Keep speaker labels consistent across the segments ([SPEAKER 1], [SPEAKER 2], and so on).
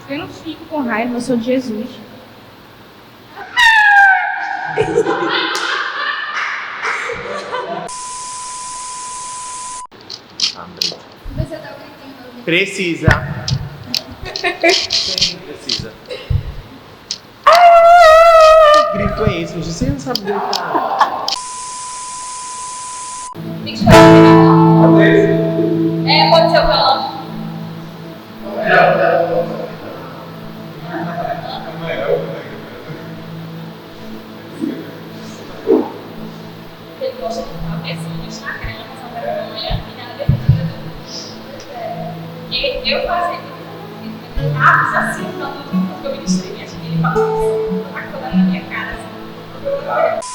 [SPEAKER 1] Eu não fico com raiva, eu sou de Jesus.
[SPEAKER 2] Precisa. Sim, precisa. Que grito é esse? Você não sabe gritar.
[SPEAKER 3] Tem que esperar o final. Pode ser o violão. Ele gosta de falar pessoas na cara, passar vergonha e nada depois. Porque eu fazia assim, quando eu ministrei, acho que ele falou isso, tá toda na minha cara. Assim.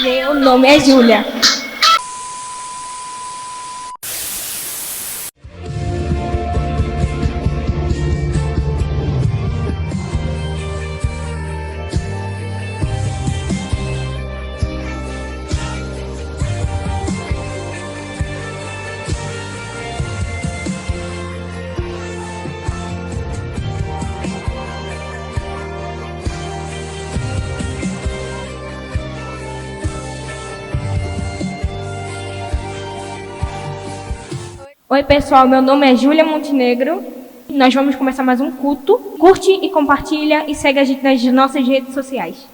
[SPEAKER 1] Meu nome é Júlia. Oi pessoal, meu nome é Júlia Montenegro. Nós vamos começar mais um culto. Curte e compartilha e segue a gente nas nossas redes sociais.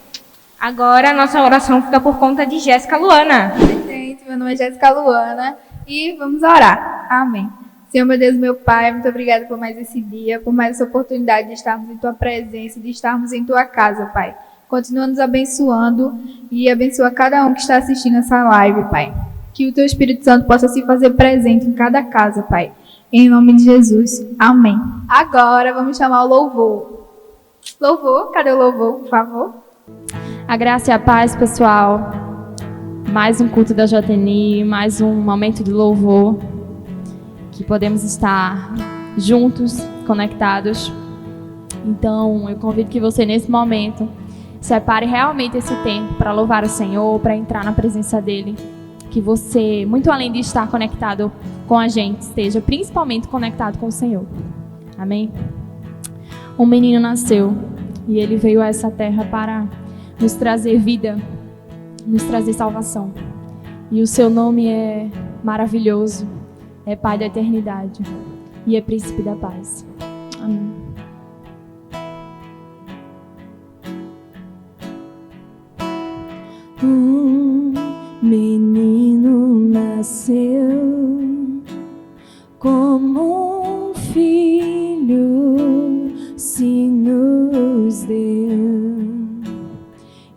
[SPEAKER 1] Agora a nossa oração fica por conta de Jéssica Luana.
[SPEAKER 4] Oi, gente, meu nome é Jéssica Luana e vamos orar. Amém. Senhor, meu Deus, meu Pai, muito obrigada por mais esse dia, por mais essa oportunidade de estarmos em Tua presença, de estarmos em Tua casa, Pai. Continua nos abençoando e abençoa cada um que está assistindo essa live, Pai. Que o Teu Espírito Santo possa se fazer presente em cada casa, Pai. Em nome de Jesus. Amém. Agora vamos chamar o louvor. Louvor, cadê o louvor, por favor?
[SPEAKER 5] A graça e a paz, pessoal. Mais um culto da JNI, mais um momento de louvor. Que podemos estar juntos, conectados. Então, eu convido que você, nesse momento, separe realmente esse tempo para louvar o Senhor, para entrar na presença dEle. Que você, muito além de estar conectado com a gente, esteja principalmente conectado com o Senhor. Amém? Um menino nasceu e ele veio a essa terra para nos trazer vida, nos trazer salvação. E o seu nome é maravilhoso, é Pai da eternidade e é Príncipe da paz. Amém.
[SPEAKER 6] Menino nasceu como um filho se nos deu.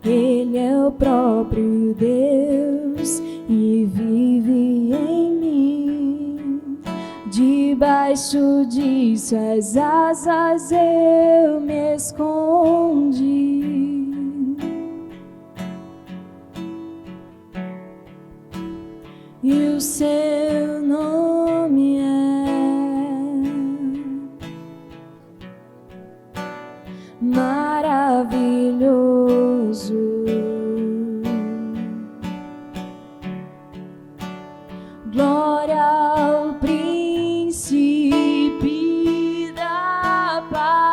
[SPEAKER 6] Ele é o próprio Deus e vive em mim. Debaixo de suas asas eu me escondi. E o seu nome é maravilhoso. Glória ao príncipe da paz.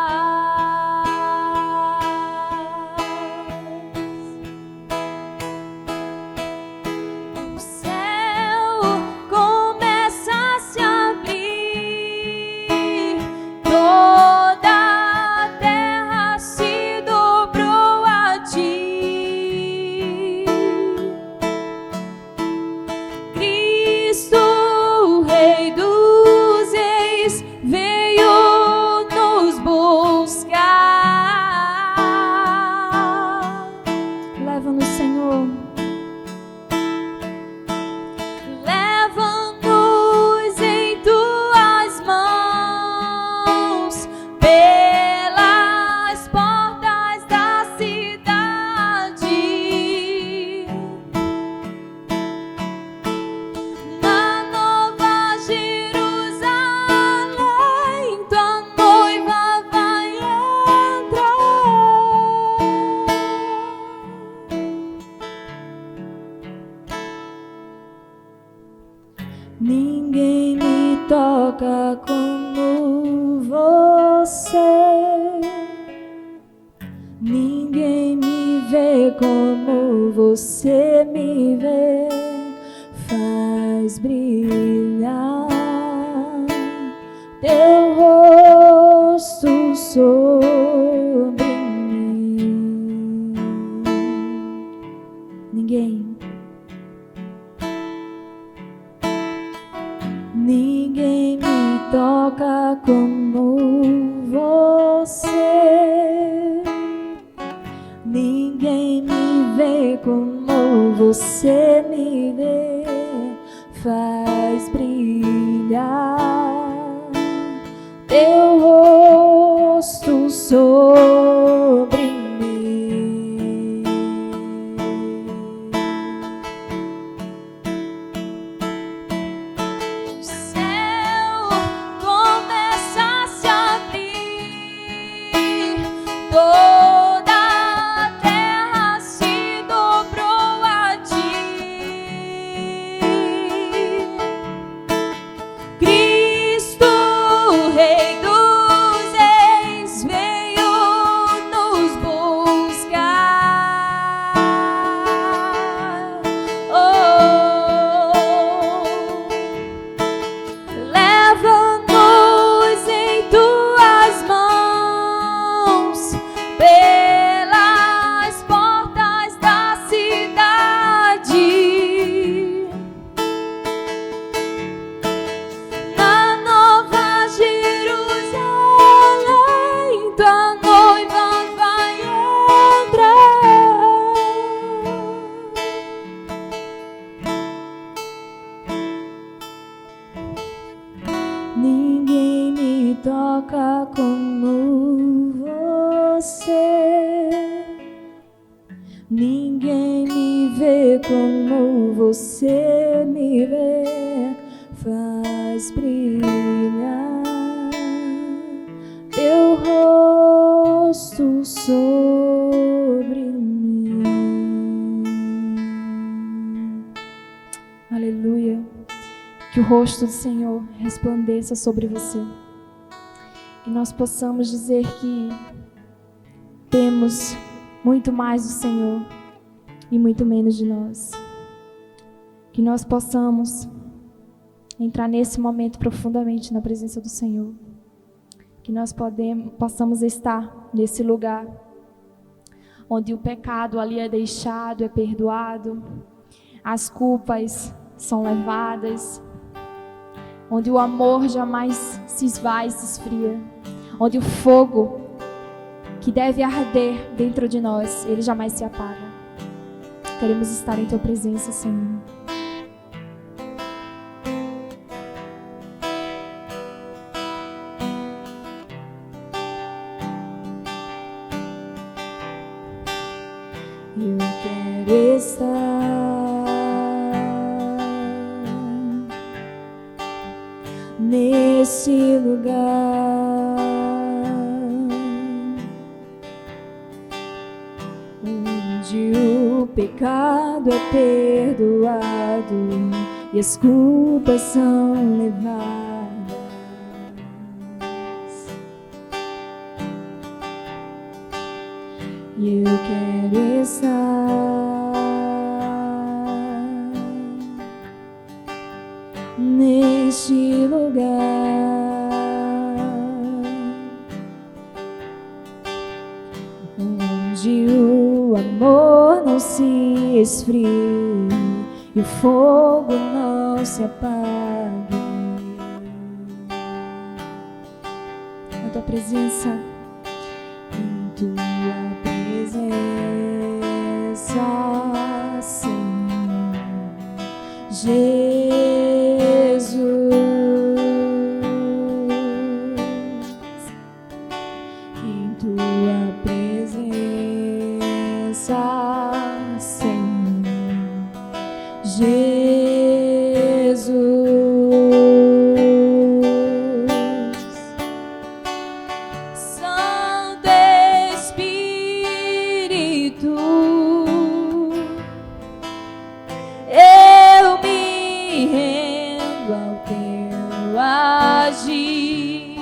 [SPEAKER 6] O céu começa a se abrir, toda a terra se dobrou a ti. você. Ninguém me vê como você me vê. Faz brilhar teu rosto sobre mim. Ninguém me toca como você. Ninguém me vê como você me vê. Faz brilhar teu rosto sobre mim. O céu começa a se abrir, toda a terra se dobrou a ti. Cristo, Rei dos Reis, veio nos buscar. Leva-nos em tuas mãos pelas portas da cidade. Na Nova Jerusalém, tua noiva vai entrar. Ninguém me toca como você. Ninguém me vê como você me vê. Faz brilhar teu rosto sobre mim.
[SPEAKER 5] Aleluia. Que o rosto do Senhor resplandeça sobre você. Que nós possamos dizer que temos muito mais do Senhor e muito menos de nós. Que nós possamos entrar nesse momento profundamente na presença do Senhor. Que nós possamos estar nesse lugar onde o pecado ali é deixado, é perdoado, as culpas são levadas, onde o amor jamais se esvai, se esfria, onde o fogo que deve arder dentro de nós, ele jamais se apaga. Queremos estar em tua presença, Senhor.
[SPEAKER 6] Eu quero estar nesse lugar onde o pecado é perdoado e as culpas são levadas. E eu quero estar neste lugar onde o amor não se esfria e o fogo não se apague. Na tua presença, em tua presença, Senhor Jesus, em tua presença, Senhor Jesus. Santo Espírito, eu me rendo ao teu agir.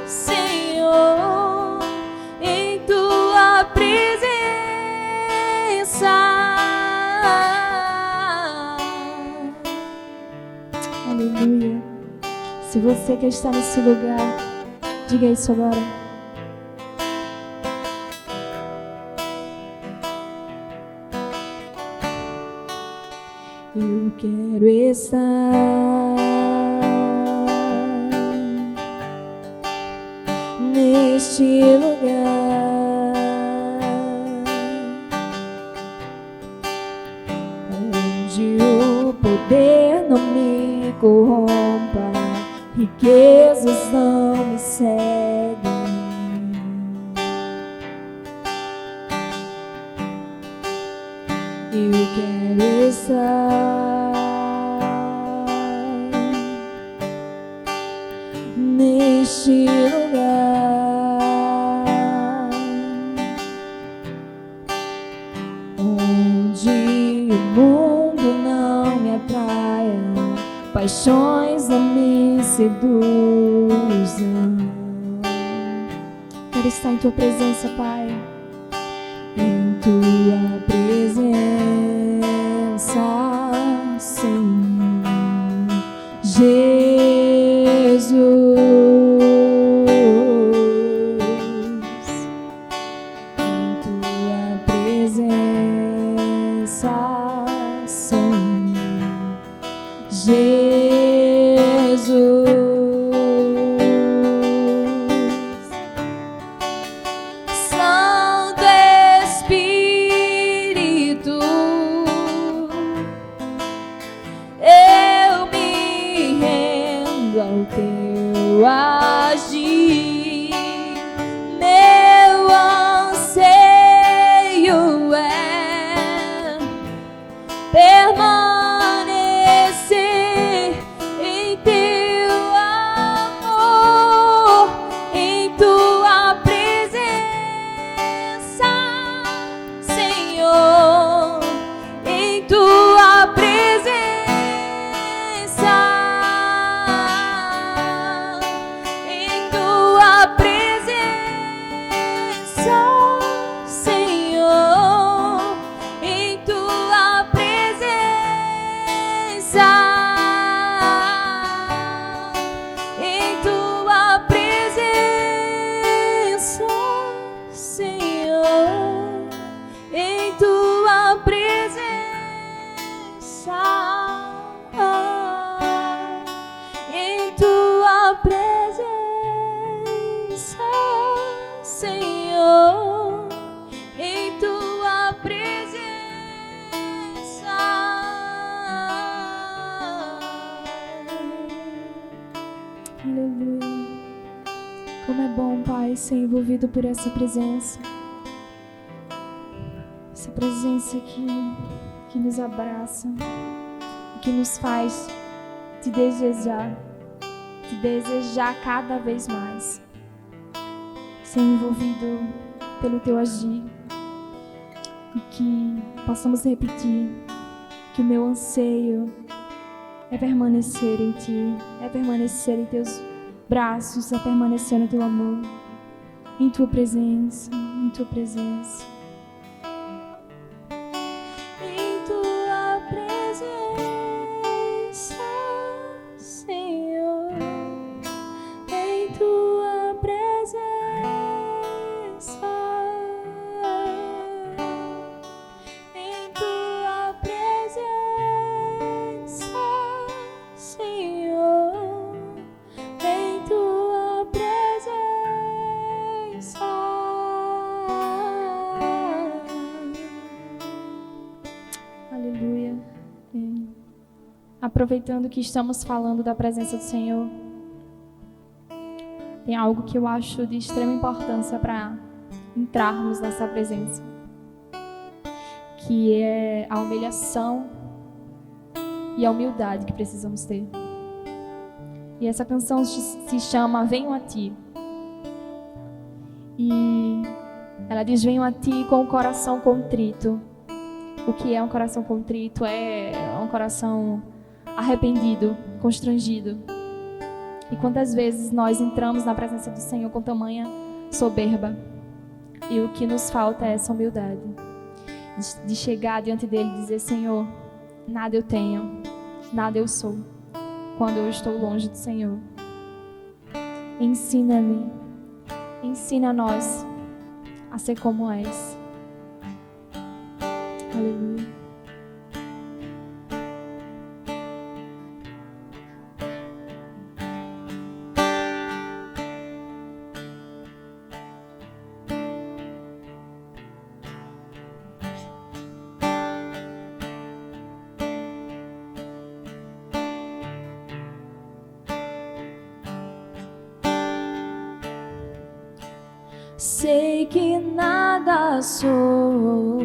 [SPEAKER 6] Senhor, em tua presença.
[SPEAKER 5] Aleluia. Se você quer estar nesse lugar, diga isso agora.
[SPEAKER 6] Eu quero estar neste lugar, onde o poder não me corrompa, riquezas não me seguem. Eu quero estar neste lugar, onde o mundo não me atraia, paixões não me seduzam.
[SPEAKER 5] Quero estar em tua presença, Pai.
[SPEAKER 6] Em tua presença, Senhor Jesus. Em tua presença, Senhor Jesus. Santo Espírito, eu me rendo ao teu agir. Meu anseio é permanecer em teu amor, em tua presença, Senhor, em tua presença, em tua presença, Senhor, em tua presença, em tua presença, Senhor, em tua presença, em tua presença, Senhor, em tua presença.
[SPEAKER 5] Aleluia. Como é bom, Pai, ser envolvido por essa presença. Essa presença que nos abraça, que nos faz te desejar cada vez mais. Ser envolvido pelo teu agir e que possamos repetir que o meu anseio é permanecer em ti, é permanecer em teus braços, é permanecer no teu amor, em tua presença, em tua presença.
[SPEAKER 6] Em tua presença, Senhor, em tua presença, em tua presença, Senhor, em tua presença.
[SPEAKER 5] Aleluia. Aproveitando que estamos falando da presença do Senhor, tem algo que eu acho de extrema importância para entrarmos nessa presença, que é a humilhação e a humildade que precisamos ter. E essa canção se chama Venho a Ti. E ela diz: venho a Ti com o coração contrito. O que é um coração contrito? É um coração arrependido, constrangido. E quantas vezes nós entramos na presença do Senhor com tamanha soberba. E o que nos falta é essa humildade. De chegar diante dele e dizer: Senhor, nada eu tenho, nada eu sou, quando eu estou longe do Senhor. Ensina-me, ensina a nós a ser como és. Aleluia.
[SPEAKER 6] Sei que nada sou,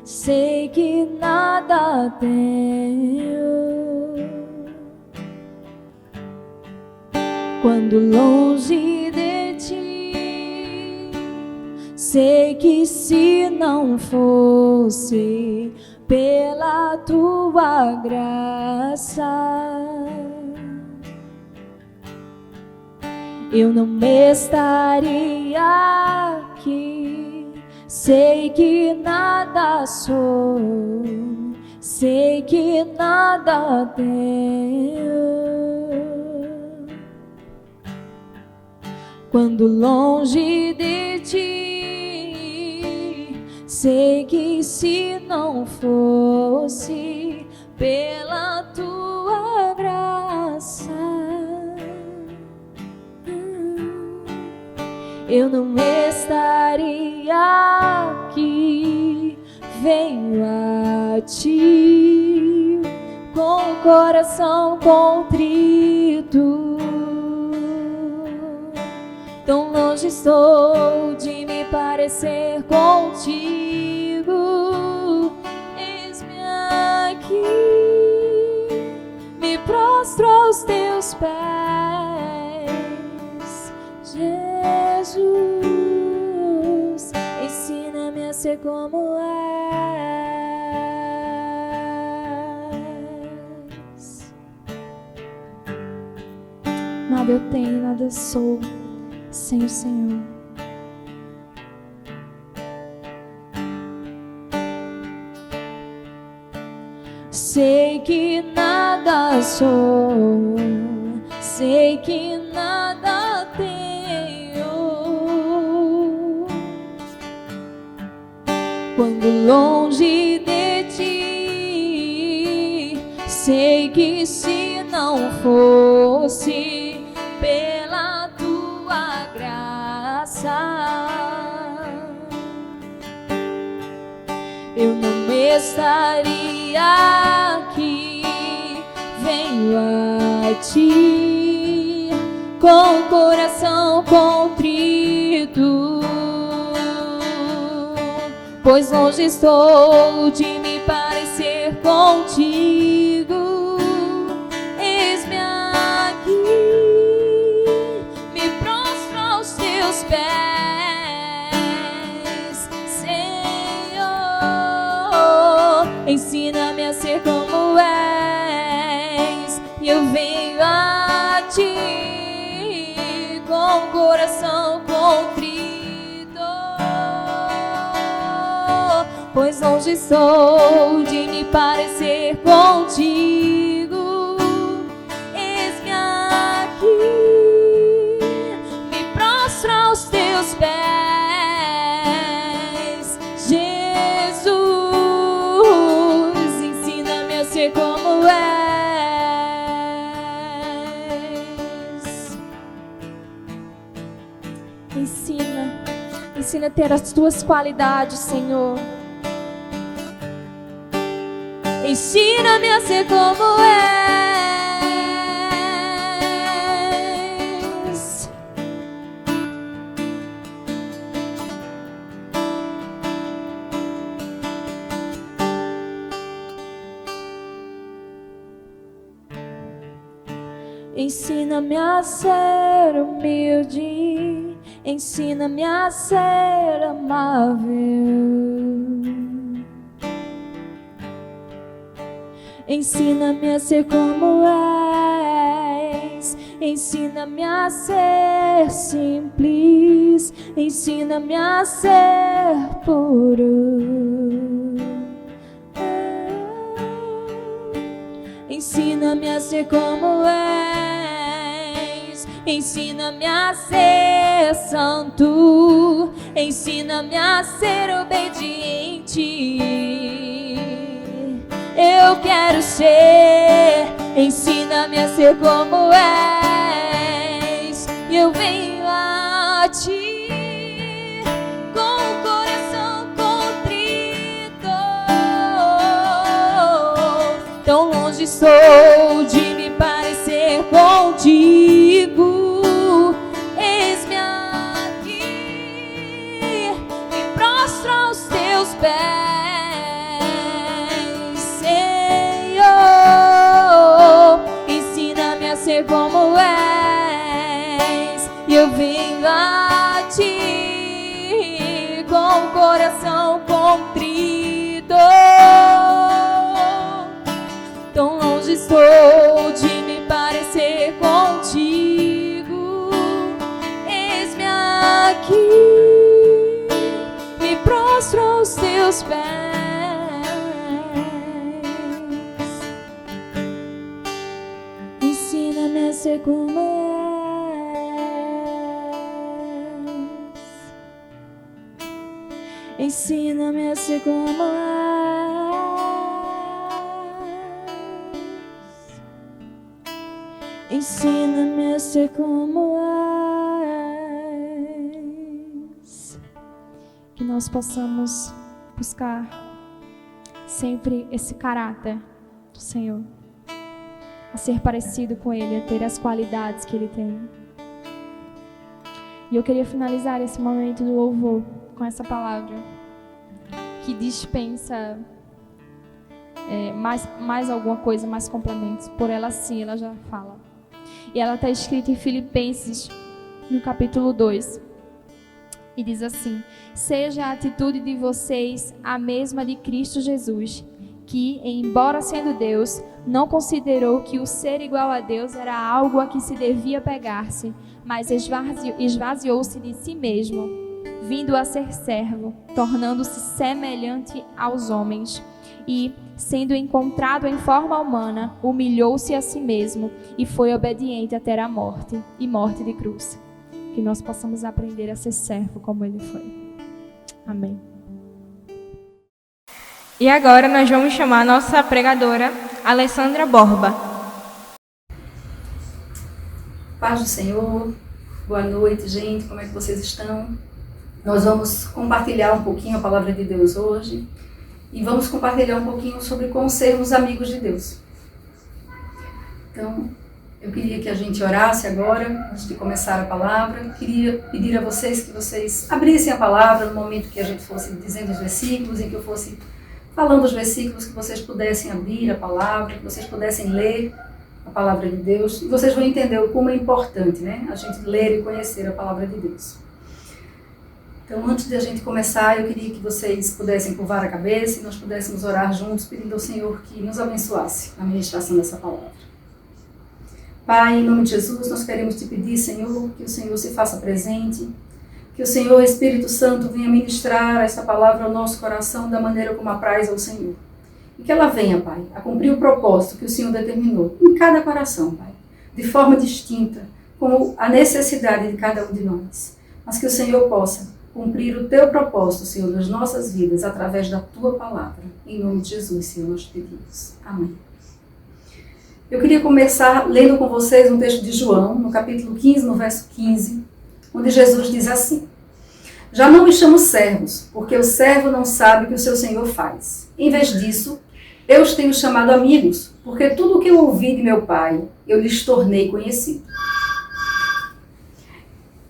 [SPEAKER 6] sei que nada tenho. Quando longe de ti, sei que se não fosse pela tua graça, eu não estaria aqui. Sei que nada sou, sei que nada tenho. Quando longe de ti, sei que se não fosse pela tua graça, eu não estaria aqui. Venho a ti com o coração contrito. Tão longe estou de me parecer contigo. Eis-me aqui, me prostro aos teus pés, Jesus, ensina-me a ser como és.
[SPEAKER 5] Nada eu tenho, nada eu sou sem o Senhor.
[SPEAKER 6] Sei que nada sou, sei que nada tenho. Quando longe de ti, sei que se não fosse pela tua graça, eu não estaria aqui. Venho a ti com o coração contrito, pois longe estou de me parecer contigo. Eis-me aqui, me prostro aos teus pés, Senhor, ensina-me a ser como és. E eu venho a ti com o coração contrito, pois longe estou de me parecer contigo. Eis-me aqui, me prostro aos teus pés, Jesus, ensina-me a ser como és.
[SPEAKER 5] Ensina a ter as tuas qualidades, Senhor.
[SPEAKER 6] Ensina-me a ser como és. Ensina-me a ser humilde, ensina-me a ser amável. Ensina-me a ser como és, ensina-me a ser simples, ensina-me a ser puro. Ensina-me a ser como és, ensina-me a ser santo, ensina-me a ser obediente. Eu quero ser, ensina-me a ser como és, e eu venho a ti com o coração contrito. Tão longe estou de me parecer contigo. Eis-me aqui, me prostro aos teus pés. Ser como és, e eu venho a ti com o coração contrito. Tão longe estou de me parecer contigo. Eis-me aqui, me prostro aos teus pés. Ensina-me a ser como és. Ensina-me a ser como és. Ensina-me a ser como és. Que nós possamos buscar sempre esse caráter do Senhor, a ser parecido com Ele, a ter as qualidades que Ele tem. E eu queria finalizar esse momento do louvor com essa palavra que dispensa mais alguma coisa, mais complementos. Por ela sim, ela já fala. E ela está escrita em Filipenses, no capítulo 2. E diz assim: seja a atitude de vocês a mesma de Cristo Jesus, que, embora sendo Deus, não considerou que o ser igual a Deus era algo a que se devia pegar-se, mas esvaziou-se de si mesmo, vindo a ser servo, tornando-se semelhante aos homens. E, sendo encontrado em forma humana, humilhou-se a si mesmo e foi obediente até a morte, e morte de cruz. Que nós possamos aprender a ser servo como Ele foi. Amém.
[SPEAKER 1] E agora nós vamos chamar a nossa pregadora, Alessandra Borba.
[SPEAKER 7] Paz do Senhor, boa noite, gente, como é que vocês estão? Nós vamos compartilhar um pouquinho a palavra de Deus hoje e vamos compartilhar um pouquinho sobre como sermos amigos de Deus. Então, eu queria que a gente orasse agora, antes de começar a palavra. Queria pedir a vocês que vocês abrissem a palavra no momento que a gente fosse dizendo os versículos, em que eu fosse falando os versículos, que vocês pudessem abrir a palavra, que vocês pudessem ler a palavra de Deus. E vocês vão entender como é importante, né, a gente ler e conhecer a palavra de Deus. Então, antes de a gente começar, eu queria que vocês pudessem curvar a cabeça e nós pudéssemos orar juntos, pedindo ao Senhor que nos abençoasse na ministração dessa palavra. Pai, em nome de Jesus, nós queremos te pedir, Senhor, que o Senhor se faça presente, que o Senhor, Espírito Santo, venha ministrar esta palavra ao nosso coração da maneira como apraz ao Senhor. E que ela venha, Pai, a cumprir o propósito que o Senhor determinou em cada coração, Pai, de forma distinta, como a necessidade de cada um de nós. Mas que o Senhor possa cumprir o teu propósito, Senhor, nas nossas vidas, através da tua palavra. Em nome de Jesus, Senhor, nós pedimos. Amém. Eu queria começar lendo com vocês um texto de João, no capítulo 15, no verso 15, onde Jesus diz assim: já não me chamo servos, porque o servo não sabe o que o seu Senhor faz. Em vez disso, eu os tenho chamado amigos, porque tudo o que eu ouvi de meu Pai, eu lhes tornei conhecido.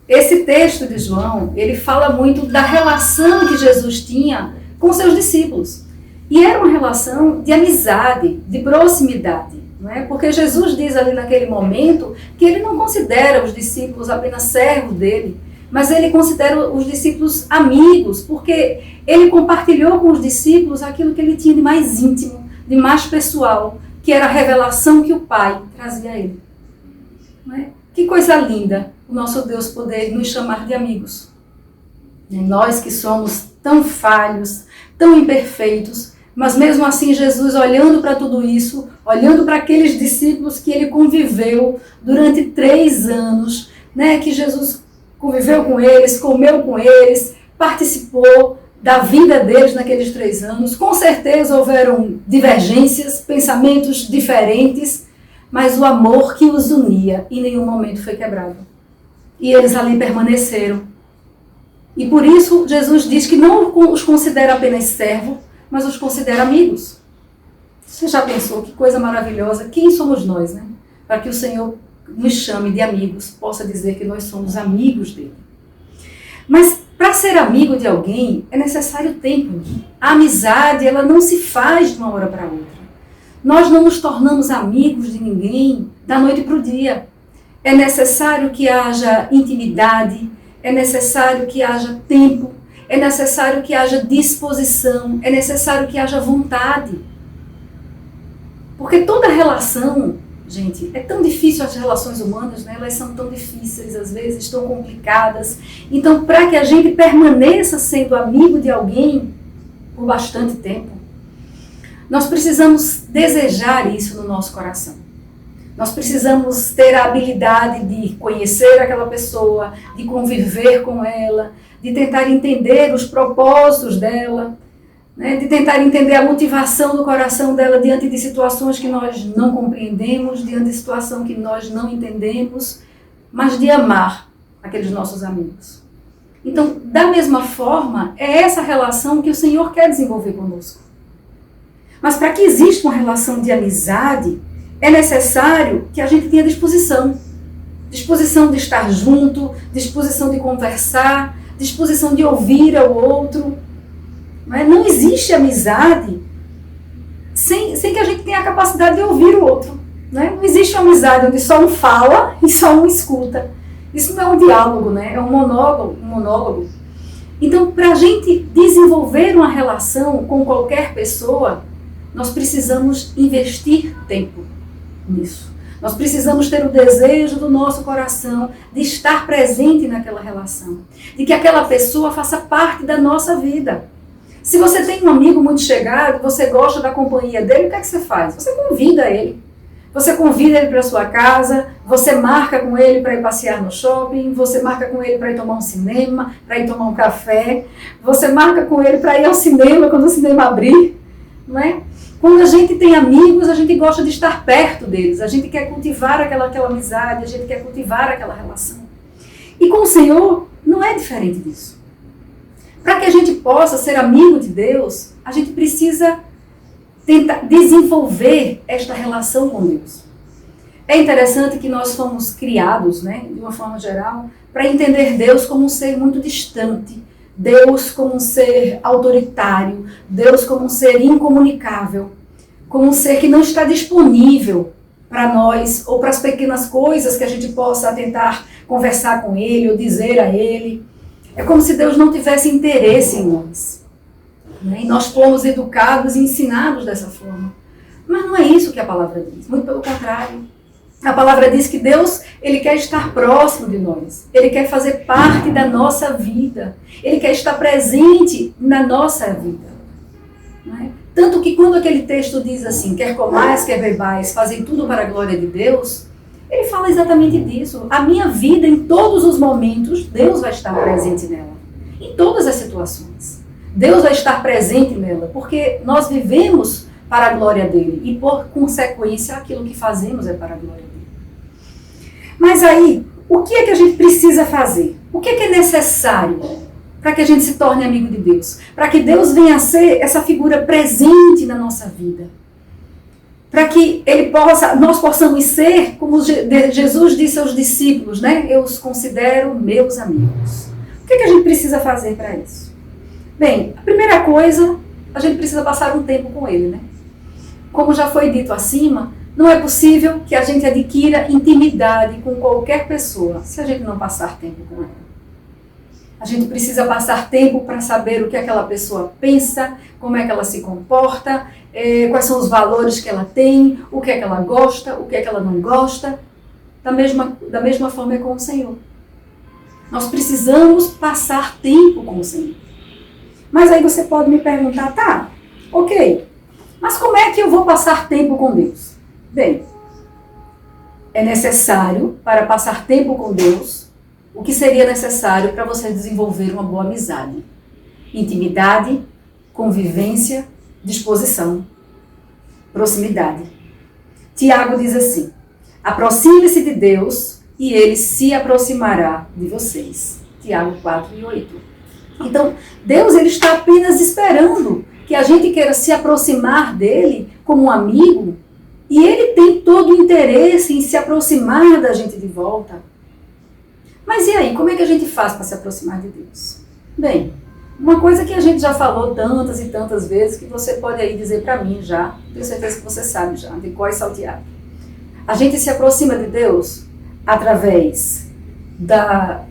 [SPEAKER 7] Esse texto de João, ele fala muito da relação que Jesus tinha com seus discípulos. E era uma relação de amizade, de proximidade, não é? Porque Jesus diz ali naquele momento que ele não considera os discípulos apenas servos dele, mas ele considera os discípulos amigos, porque ele compartilhou com os discípulos aquilo que ele tinha de mais íntimo, de mais pessoal, que era a revelação que o Pai trazia a ele. Não é? Que coisa linda o nosso Deus poder nos chamar de amigos. Nós que somos tão falhos, tão imperfeitos, mas mesmo assim Jesus, olhando para tudo isso, olhando para aqueles discípulos que ele conviveu durante 3 anos, né, que Jesus conviveu com eles, comeu com eles, participou da vida deles naqueles 3 anos. Com certeza houveram divergências, pensamentos diferentes, mas o amor que os unia em nenhum momento foi quebrado. E eles ali permaneceram. E por isso Jesus diz que não os considera apenas servo, mas os considera amigos. Você já pensou que coisa maravilhosa? Quem somos nós, né? Para que o Senhor nos chame de amigos, possa dizer que nós somos amigos dele. Mas para ser amigo de alguém é necessário tempo. A amizade, ela não se faz de uma hora para outra. Nós não nos tornamos amigos de ninguém da noite para o dia. É necessário que haja intimidade, é necessário que haja tempo, é necessário que haja disposição, é necessário que haja vontade. Porque toda relação, gente, é tão difícil as relações humanas, né? Elas são tão difíceis, às vezes tão complicadas. Então, para que a gente permaneça sendo amigo de alguém por bastante tempo, nós precisamos desejar isso no nosso coração. Nós precisamos ter a habilidade de conhecer aquela pessoa, de conviver com ela, de tentar entender os propósitos dela, né? De tentar entender a motivação do coração dela diante de situações que nós não compreendemos, diante de situação que nós não entendemos, mas de amar aqueles nossos amigos. Então, da mesma forma, é essa relação que o Senhor quer desenvolver conosco. Mas para que exista uma relação de amizade, é necessário que a gente tenha disposição. Disposição de estar junto, disposição de conversar, disposição de ouvir ao outro. Não existe amizade sem que a gente tenha a capacidade de ouvir o outro. Não existe uma amizade onde só um fala e só um escuta. Isso não é um diálogo, né? É um monólogo. Então, para a gente desenvolver uma relação com qualquer pessoa, nós precisamos investir tempo nisso. Nós precisamos ter o desejo do nosso coração de estar presente naquela relação, de que aquela pessoa faça parte da nossa vida. Se você tem um amigo muito chegado, você gosta da companhia dele, o que é que você faz? Você convida ele. Você convida ele para sua casa, você marca com ele para ir passear no shopping, você marca com ele para ir tomar um cinema, para ir tomar um café, você marca com ele para ir ao cinema quando o cinema abrir, não é? Quando a gente tem amigos, a gente gosta de estar perto deles, a gente quer cultivar aquela amizade, a gente quer cultivar aquela relação. E com o Senhor não é diferente disso. Para que a gente possa ser amigo de Deus, a gente precisa tentar desenvolver esta relação com Deus. É interessante que nós fomos criados, né, de uma forma geral, para entender Deus como um ser muito distante, Deus como um ser autoritário, Deus como um ser incomunicável, como um ser que não está disponível para nós ou para as pequenas coisas que a gente possa tentar conversar com Ele ou dizer a Ele. É como se Deus não tivesse interesse em nós. Né? E nós fomos educados e ensinados dessa forma. Mas não é isso que a palavra diz, muito pelo contrário. A palavra diz que Deus, Ele quer estar próximo de nós. Ele quer fazer parte da nossa vida. Ele quer estar presente na nossa vida. Não é? Tanto que quando aquele texto diz assim, quer comais, quer bebais, fazem tudo para a glória de Deus, ele fala exatamente disso. A minha vida, em todos os momentos, Deus vai estar presente nela. Em todas as situações. Deus vai estar presente nela, porque nós vivemos para a glória dele. E, por consequência, aquilo que fazemos é para a glória dele. Mas aí, o que é que a gente precisa fazer? O que é necessário para que a gente se torne amigo de Deus? Para que Deus venha a ser essa figura presente na nossa vida. Para que nós possamos ser, como Jesus disse aos discípulos, né? Eu os considero meus amigos. O que é que a gente precisa fazer para isso? Bem, a primeira coisa, a gente precisa passar um tempo com Ele, né? Como já foi dito acima, não é possível que a gente adquira intimidade com qualquer pessoa se a gente não passar tempo com ela. A gente precisa passar tempo para saber o que aquela pessoa pensa, como é que ela se comporta, quais são os valores que ela tem, o que é que ela gosta, o que é que ela não gosta, Da mesma forma é com o Senhor. Nós precisamos passar tempo com o Senhor. Mas aí você pode me perguntar, tá, ok, mas como é que eu vou passar tempo com Deus? Bem, é necessário para passar tempo com Deus o que seria necessário para você desenvolver uma boa amizade. Intimidade, convivência, disposição, proximidade. Tiago diz assim: aproxime-se de Deus e Ele se aproximará de vocês. Tiago 4:8. Então, Deus ele está apenas esperando que a gente queira se aproximar dele como um amigo, e Ele tem todo o interesse em se aproximar da gente de volta. Mas e aí, como é que a gente faz para se aproximar de Deus? Bem, uma coisa que a gente já falou tantas e tantas vezes, que você pode aí dizer para mim já, tenho certeza que você sabe já, de cor e salteado. A gente se aproxima de Deus através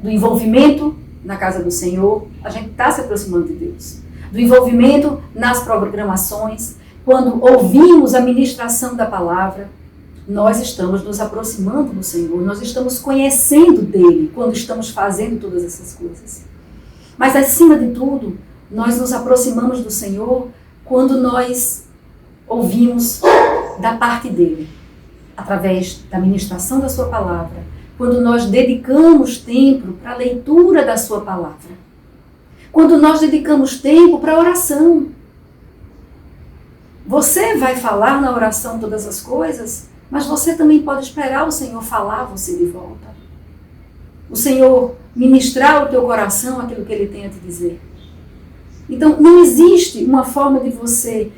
[SPEAKER 7] do envolvimento na casa do Senhor. A gente está se aproximando de Deus. Do envolvimento nas programações. Quando ouvimos a ministração da palavra, nós estamos nos aproximando do Senhor. Nós estamos conhecendo dele quando estamos fazendo todas essas coisas. Mas, acima de tudo, nós nos aproximamos do Senhor quando nós ouvimos da parte dele, através da ministração da sua palavra, quando nós dedicamos tempo para a leitura da sua palavra, quando nós dedicamos tempo para a oração. Você vai falar na oração todas as coisas, mas você também pode esperar o Senhor falar você de volta. O Senhor ministrar ao teu coração aquilo que Ele tem a te dizer. Então, não existe uma forma de você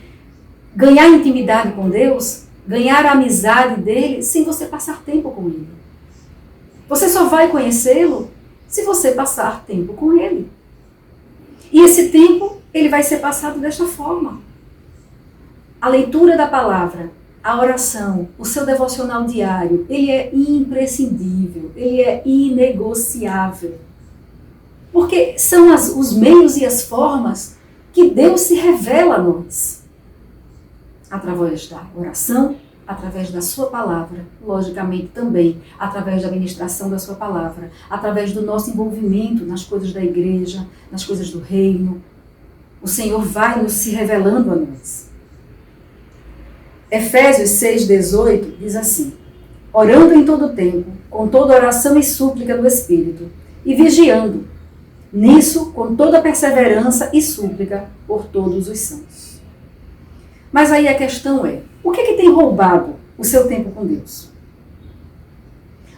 [SPEAKER 7] ganhar intimidade com Deus, ganhar a amizade dEle, sem você passar tempo com Ele. Você só vai conhecê-lo se você passar tempo com Ele. E esse tempo, ele vai ser passado desta forma. A leitura da palavra, a oração, o seu devocional diário, ele é imprescindível, ele é inegociável. Porque são os meios e as formas que Deus se revela a nós. Através da oração, através da sua palavra, logicamente também através da ministração da sua palavra, através do nosso envolvimento nas coisas da igreja, nas coisas do reino. O Senhor vai nos se revelando a nós. Efésios 6:18 diz assim: orando em todo tempo, com toda oração e súplica do Espírito, e vigiando, nisso com toda perseverança e súplica por todos os santos. Mas aí a questão é, o que tem roubado o seu tempo com Deus?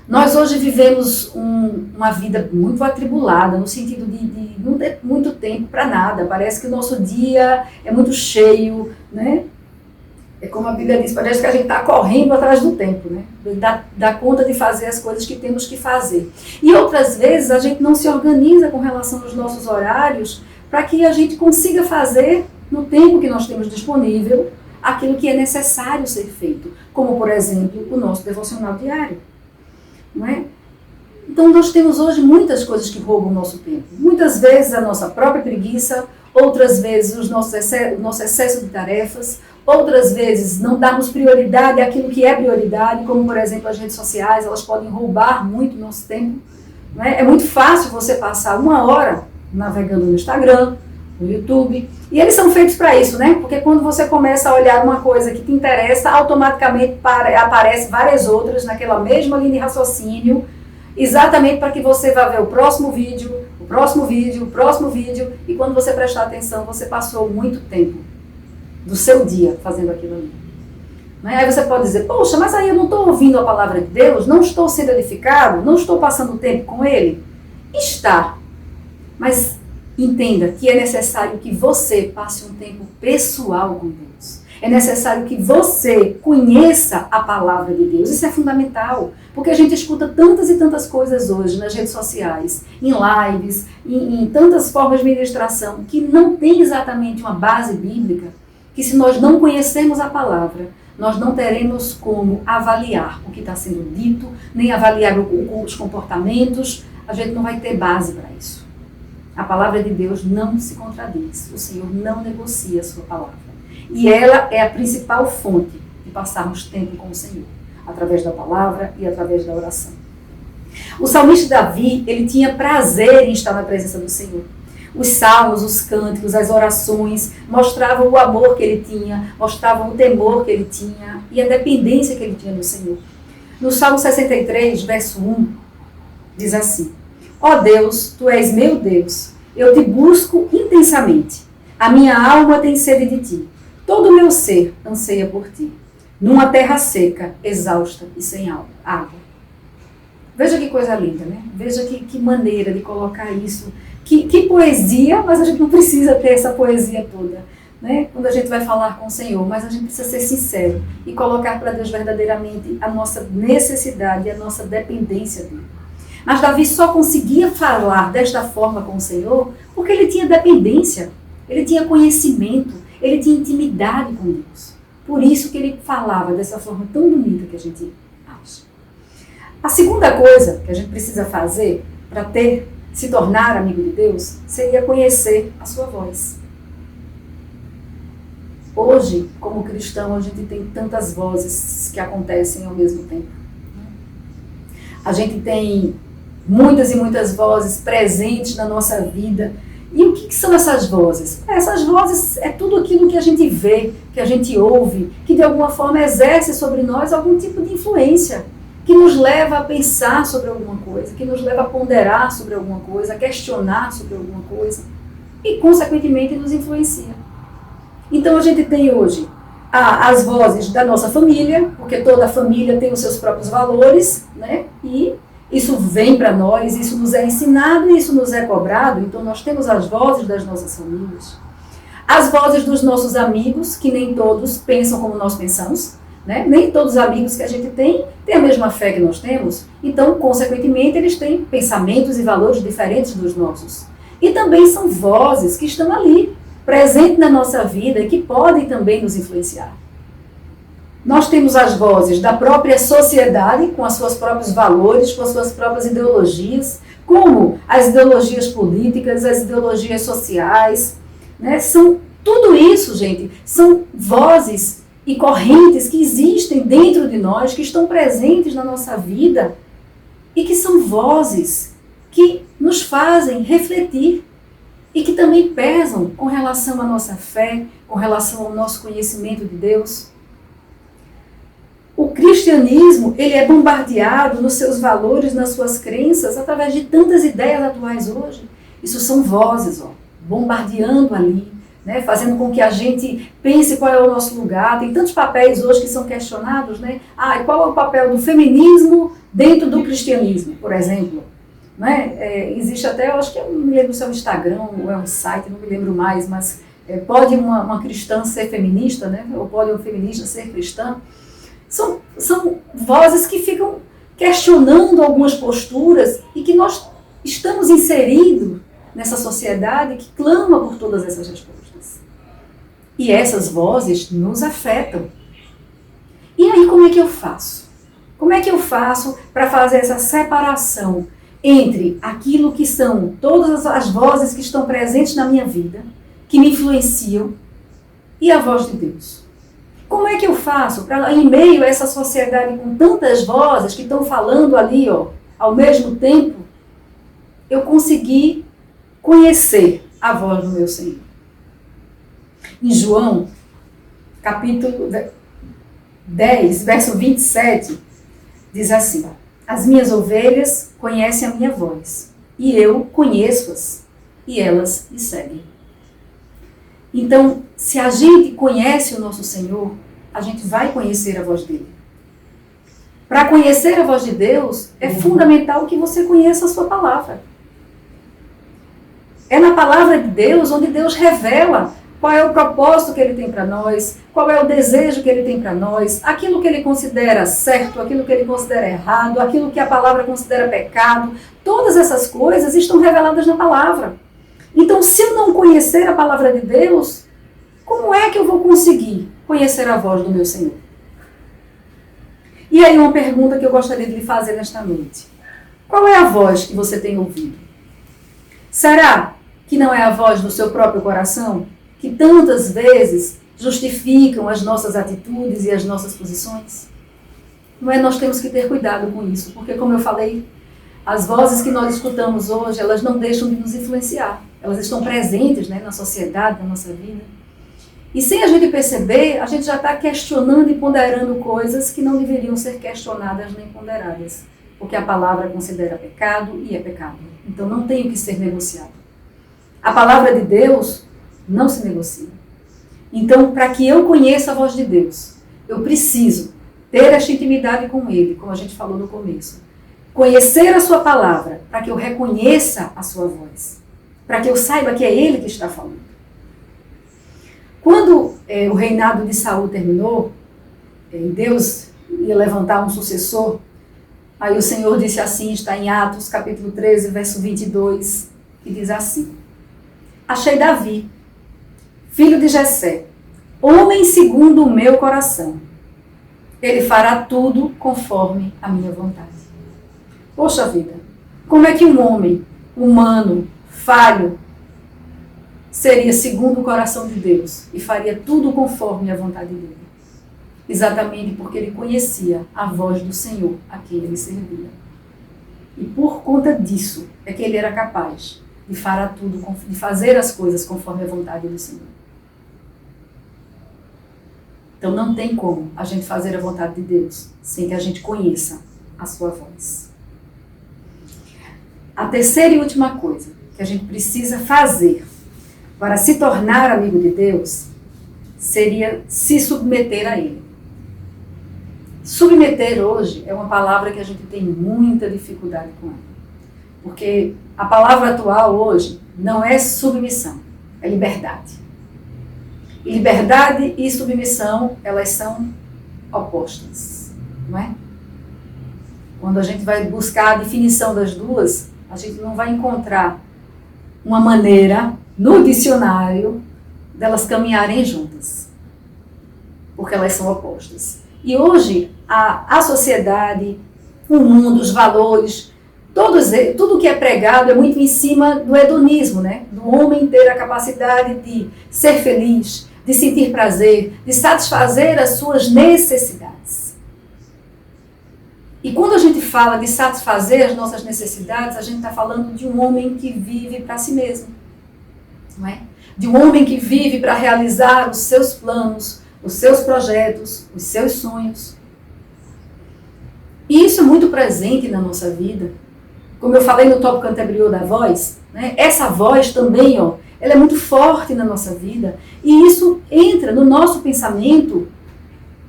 [SPEAKER 7] Nós hoje vivemos uma vida muito atribulada, no sentido de não ter muito tempo para nada. Parece que o nosso dia é muito cheio, né? É como a Bíblia diz, parece que a gente está correndo atrás do tempo, né? Dá conta de fazer as coisas que temos que fazer. E outras vezes a gente não se organiza com relação aos nossos horários para que a gente consiga fazer, no tempo que nós temos disponível, aquilo que é necessário ser feito. Como, por exemplo, o nosso devocional diário. Não é? Então nós temos hoje muitas coisas que roubam o nosso tempo. Muitas vezes a nossa própria preguiça, outras vezes o nosso excesso de tarefas, outras vezes não darmos prioridade àquilo que é prioridade, como por exemplo as redes sociais, elas podem roubar muito o nosso tempo. Não é? É muito fácil você passar 1 hora navegando no Instagram, no YouTube, e eles são feitos para isso, né? Porque quando você começa a olhar uma coisa que te interessa, automaticamente aparece várias outras naquela mesma linha de raciocínio, exatamente para que você vá ver o próximo vídeo, o próximo vídeo, o próximo vídeo, e quando você prestar atenção, você passou muito tempo do seu dia fazendo aquilo ali. Né? Aí você pode dizer, poxa, mas aí eu não estou ouvindo a palavra de Deus, não estou sendo edificado, não estou passando tempo com Ele? Está. Mas entenda que é necessário que você passe um tempo pessoal com Deus. É necessário que você conheça a palavra de Deus. Isso é fundamental, porque a gente escuta tantas e tantas coisas hoje nas redes sociais, em lives, em tantas formas de ministração, que não tem exatamente uma base bíblica, que se nós não conhecermos a palavra, nós não teremos como avaliar o que está sendo dito, nem avaliar os comportamentos, a gente não vai ter base para isso. A palavra de Deus não se contradiz, o Senhor não negocia a sua palavra. E ela é a principal fonte de passarmos tempo com o Senhor. através da palavra e através da oração. O salmista Davi, ele tinha prazer em estar na presença do Senhor. Os salmos, os cânticos, as orações mostravam o amor que ele tinha, mostravam o temor que ele tinha e a dependência que ele tinha do Senhor. No Salmo 63, verso 1, diz assim: Ó Deus, Tu és meu Deus, eu te busco intensamente. A minha alma tem sede de Ti. Todo o meu ser anseia por Ti. Numa terra seca, exausta e sem água. Veja que coisa linda, né? Veja que maneira de colocar isso. Que poesia, mas a gente não precisa ter essa poesia toda, né? Quando a gente vai falar com o Senhor, mas a gente precisa ser sincero e colocar para Deus verdadeiramente a nossa necessidade e a nossa dependência dele. Mas Davi só conseguia falar desta forma com o Senhor porque ele tinha dependência, ele tinha conhecimento, ele tinha intimidade com Deus. Por isso que ele falava dessa forma tão bonita que a gente acha. A segunda coisa que a gente precisa fazer para se tornar amigo de Deus seria conhecer a sua voz. Hoje, como cristão, a gente tem tantas vozes que acontecem ao mesmo tempo. A gente tem muitas e muitas vozes presentes na nossa vida. E o que são essas vozes? Essas vozes é tudo aquilo que a gente vê, que a gente ouve, que de alguma forma exerce sobre nós algum tipo de influência, que nos leva a pensar sobre alguma coisa, que nos leva a ponderar sobre alguma coisa, a questionar sobre alguma coisa e, consequentemente, nos influencia. Então, a gente tem hoje as vozes da nossa família, porque toda a família tem os seus próprios valores, né? E isso vem para nós, isso nos é ensinado e isso nos é cobrado. Então, nós temos as vozes das nossas famílias, as vozes dos nossos amigos, que nem todos pensam como nós pensamos. Né? Nem todos os amigos que a gente tem têm a mesma fé que nós temos, então, consequentemente, eles têm pensamentos e valores diferentes dos nossos. E também são vozes que estão ali, presentes na nossa vida e que podem também nos influenciar. Nós temos as vozes da própria sociedade, com os seus próprios valores, com as suas próprias ideologias, como as ideologias políticas, as ideologias sociais, né? Tudo isso, gente, são vozes e correntes que existem dentro de nós, que estão presentes na nossa vida e que são vozes que nos fazem refletir e que também pesam com relação à nossa fé, com relação ao nosso conhecimento de Deus. O cristianismo, ele é bombardeado nos seus valores, nas suas crenças, através de tantas ideias atuais hoje. Isso são vozes, bombardeando ali, né, fazendo com que a gente pense qual é o nosso lugar. Tem tantos papéis hoje que são questionados, né? E qual é o papel do feminismo dentro do cristianismo, por exemplo? Né? Existe até, eu acho que eu não me lembro se é um Instagram ou é um site, não me lembro mais, mas pode uma cristã ser feminista, né? Ou pode um feminista ser cristã? São vozes que ficam questionando algumas posturas e que nós estamos inseridos nessa sociedade que clama por todas essas respostas. E essas vozes nos afetam. E aí, como é que eu faço? Como é que eu faço para fazer essa separação entre aquilo que são todas as vozes que estão presentes na minha vida, que me influenciam, e a voz de Deus? Como é que eu faço para, em meio a essa sociedade com tantas vozes que estão falando ali, ao mesmo tempo, eu conseguir conhecer a voz do meu Senhor? Em João, capítulo 10, verso 27, diz assim: As minhas ovelhas conhecem a minha voz, e eu conheço-as, e elas me seguem. Então, se a gente conhece o nosso Senhor, a gente vai conhecer a voz dele. Para conhecer a voz de Deus, é fundamental que você conheça a sua palavra. É na palavra de Deus onde Deus revela qual é o propósito que ele tem para nós, qual é o desejo que ele tem para nós, aquilo que ele considera certo, aquilo que ele considera errado, aquilo que a palavra considera pecado. Todas essas coisas estão reveladas na palavra. Então, se eu não conhecer a palavra de Deus, como é que eu vou conseguir conhecer a voz do meu Senhor? E aí uma pergunta que eu gostaria de lhe fazer nesta noite. Qual é a voz que você tem ouvido? Será que não é a voz do seu próprio coração, que tantas vezes justificam as nossas atitudes e as nossas posições? Não é? Nós temos que ter cuidado com isso, porque, como eu falei, as vozes que nós escutamos hoje, elas não deixam de nos influenciar. Elas estão presentes, né, na sociedade, na nossa vida. E sem a gente perceber, a gente já está questionando e ponderando coisas que não deveriam ser questionadas nem ponderadas. Porque a palavra considera pecado e é pecado. Então não tem o que ser negociado. A palavra de Deus não se negocia. Então, para que eu conheça a voz de Deus, eu preciso ter esta intimidade com Ele, como a gente falou no começo. Conhecer a sua palavra, para que eu reconheça a sua voz. Para que eu saiba que é Ele que está falando. Quando o reinado de Saul terminou, e Deus ia levantar um sucessor, aí o Senhor disse assim, está em Atos, capítulo 13, verso 22, que diz assim: achei Davi, filho de Jessé, homem segundo o meu coração. Ele fará tudo conforme a minha vontade. Poxa vida, como é que um homem humano, falho, seria segundo o coração de Deus e faria tudo conforme a vontade dele? Exatamente porque ele conhecia a voz do Senhor a quem ele servia. E por conta disso é que ele era capaz de fazer as coisas conforme a vontade do Senhor. Então não tem como a gente fazer a vontade de Deus sem que a gente conheça a sua voz. A terceira e última coisa que a gente precisa fazer para se tornar amigo de Deus seria se submeter a Ele. Submeter hoje é uma palavra que a gente tem muita dificuldade com ela. Porque a palavra atual hoje não é submissão, é liberdade. E liberdade e submissão, elas são opostas, não é? Quando a gente vai buscar a definição das duas, a gente não vai encontrar uma maneira no dicionário delas caminharem juntas, porque elas são opostas. E hoje a sociedade, o mundo, os valores, tudo que é pregado é muito em cima do hedonismo, né? Do homem ter a capacidade de ser feliz, de sentir prazer, de satisfazer as suas necessidades. E quando a gente fala de satisfazer as nossas necessidades, a gente está falando de um homem que vive para si mesmo, não é? De um homem que vive para realizar os seus planos, os seus projetos, os seus sonhos. E isso é muito presente na nossa vida. Como eu falei no tópico anterior da voz, né? Essa voz também, ela é muito forte na nossa vida. E isso entra no nosso pensamento